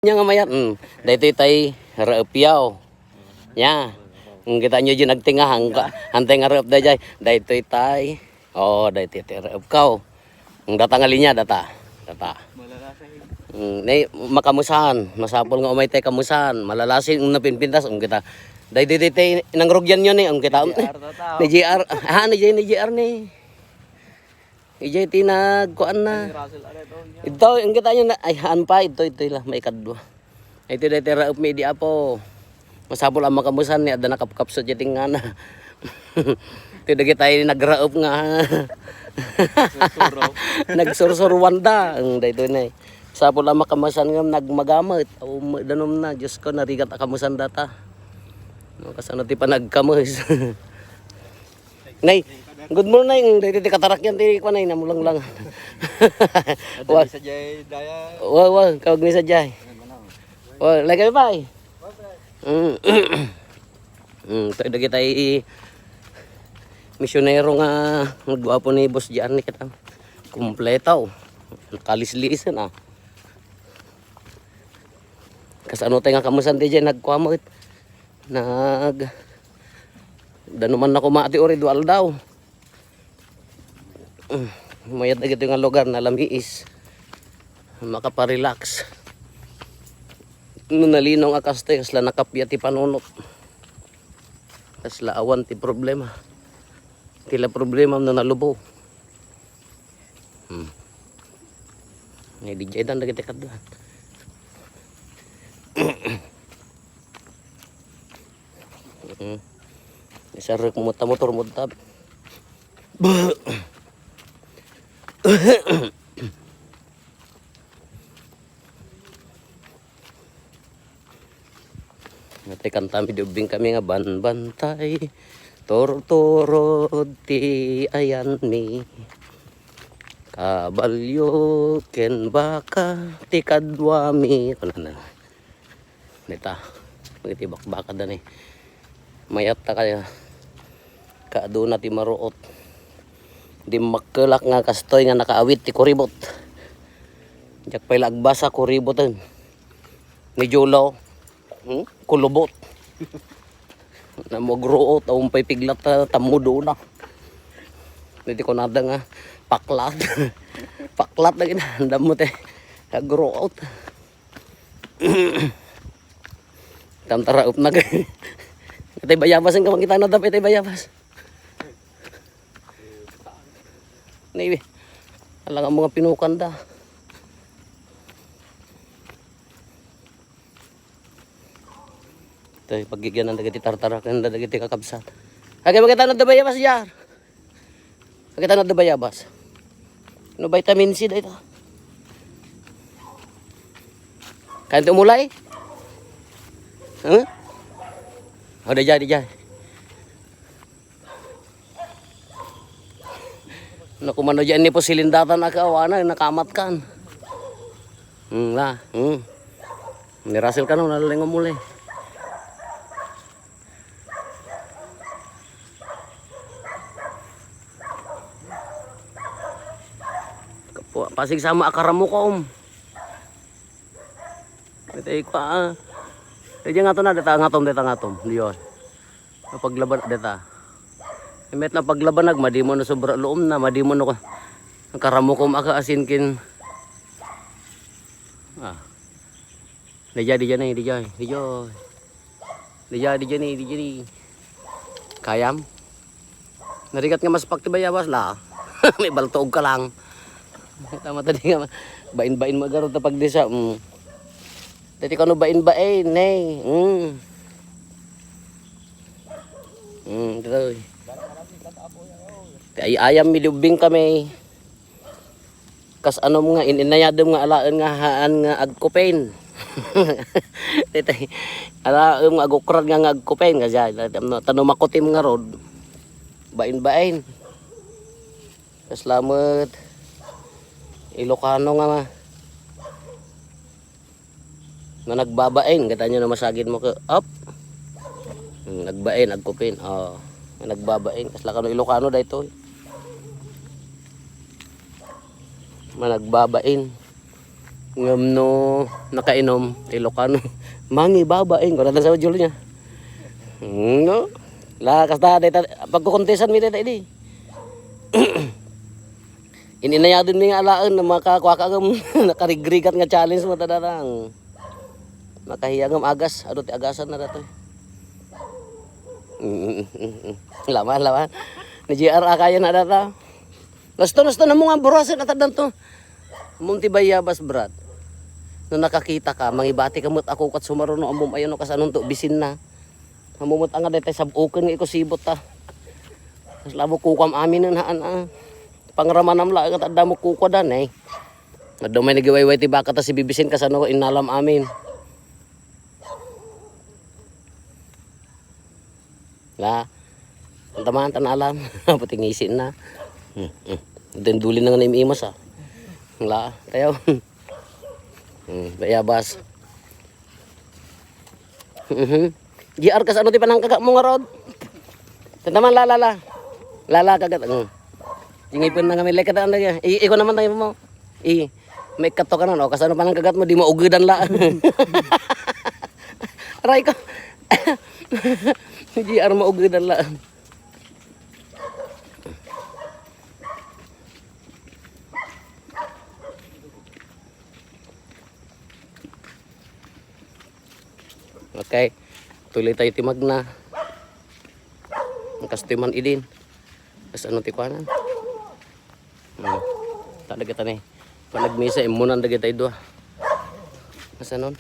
Nya nga mayat. Dahito tay raupyaw. Nya. Kita nyo dyan nagtingahang ka. Hantay nga raup da jay. Dahito tay. Oh, dahito tay raupkaw. Ang data nga linya data. Data. Nay makamusahan. Masapol nga umay tay kamusahan. Malalasin ang napinpintas kita. Dahito tay nangrugyan nyo ni kita. Ni JR. Ni JR ni. Ijay tinag kuan na. Ito ang kita nyo na ay haan pa ito lang may kadwa. Ito dito raup mi di apo. Masapol ang makamusan ni ada nakapkapsot jiting nga na. Ito dagi tayo nagraup nga. Nagsursurwan da ang dito na. Sapol ang makamusan nga nagmagamit. Danom na Diyos ko narigat akamusan data. No kasano ti pa nagkamus. Nay good morning, dito katarak yan, tiri ko na namulang lang. Wag sa jay daya. Wag, kawag ni sa jay. Wag, lagay pa eh. Tayo dagi tayo misyonero nga nagwapo ni boss diyan ni kita. Kumpleto. Nakalislisan ah. Kasano tayo nga kamusan di dyan nagkwamot. Danuman na kumati ori dual daw. Mayat na gito nga lugar na lamiis. Makaparelax. Nung nalinong akaste, kasla nakapya ti panunot. Kasla awan ti problema. Tila problema na nalubo. Ngay di jay dan dagiti kadwan. Isarek mo motor mo tab. Natikan kami dubing kami nga banbantay tortorod ti ayan mi kabalyo ken baka ti kadwami kunan nita magitibak baka dan eh mayat ta kaya kaaduna ti maruot di makelak nga kastoy nga nakaawit ti kuribot. Jak pay lagbasa kuriboten. Ni Jolo. Kulubot. Na mogruot aw pay piglat tamudo na. Dito ko nada nga paklat. Paklat na ginandam mo te. Nagruot. Tamtaraop na kay. Itay bayabas ang kamang kita na dap itay bayabas. Maybe. Alang ang mga pinukanda. Ito pagigyan ng dagiti tartarakan ng dagiti kakabsat. Hagay makita na dabayabas jar. Makita na dabayabas. Ano vitamin C dito? Kain tumulay? Oh, di jay. Nakumano dyan ni po silindatan na kawana, nakamat kan. Nirasil ka nung nalaling umuli. Pasig sama akaramu ko Ito ka Diyan nga to na, dita ngatom. Diyon. Paglaban, dita. Imet na paglabanag, madi mo na sobra loom na, madi mo na karamukom aka asinkin. Di jay. Kayam. Narigat nga mas paktibayabas la. May baltoog ka lang. Tama tadi nga, bain magarot na pagdisa. Dati ka no bain, nay. Dito. Ay ayam milubing kami. Kas ano nga ininayadom nga alaan nga haan nga agkupen. Titay alaom nga agukran nga agkupen kasi tanong makutim nga rod. Bain. Salamat. Ilocano nga na nagbabain katanya na masagin mo ka up. Nagbain agkupen. Nagbabain kasla kano Ilocano dayto. Managbabain ngam no nakainom Ilocano. Mangi babaeng ko sa ujol niya. No. La kasta data pagkukontesan mi data ini. Ininaya din mi nga alaan na makakuha ka ngam nakarigrigat nga challenge mo tadarang. Makahiyangam agas, ado ti agasan na dato. Laman. Ni JR kaya na data. Lasto na mo nga burasin at to. Munti bayabas brad. No nakakita ka, mangibati kamot ako kat sumaruno amom ayon kas anon to bisin na. Mamumot ang daytay sabuken nga ikosibot ta. Kas labo kukam amin na pangramanam la kat adda mo kukodan eh. Addo may nagiwayway ti baka ta si bibisin kas ano inalam amin. La, taman tan alam, puting isin na. Dendulin na nga na imas ah. La, tayo. Bayabas. GR kas ano ti panang kakak mo nga rod. Tantaman la. Lala kagat. Jingipon na nga may lekat na niya. Iko naman tayo mo. May kato ka na no. Kas ano panang kagat mo di mo ugedan la. Aray ko. GR mo ugedan la. Okay, tuloy tayo timag na. Ang kastiman idin. Kas ano ti kuanan? Tak ada kita nih. Panagmisa imunan da kita idua. Kas anon?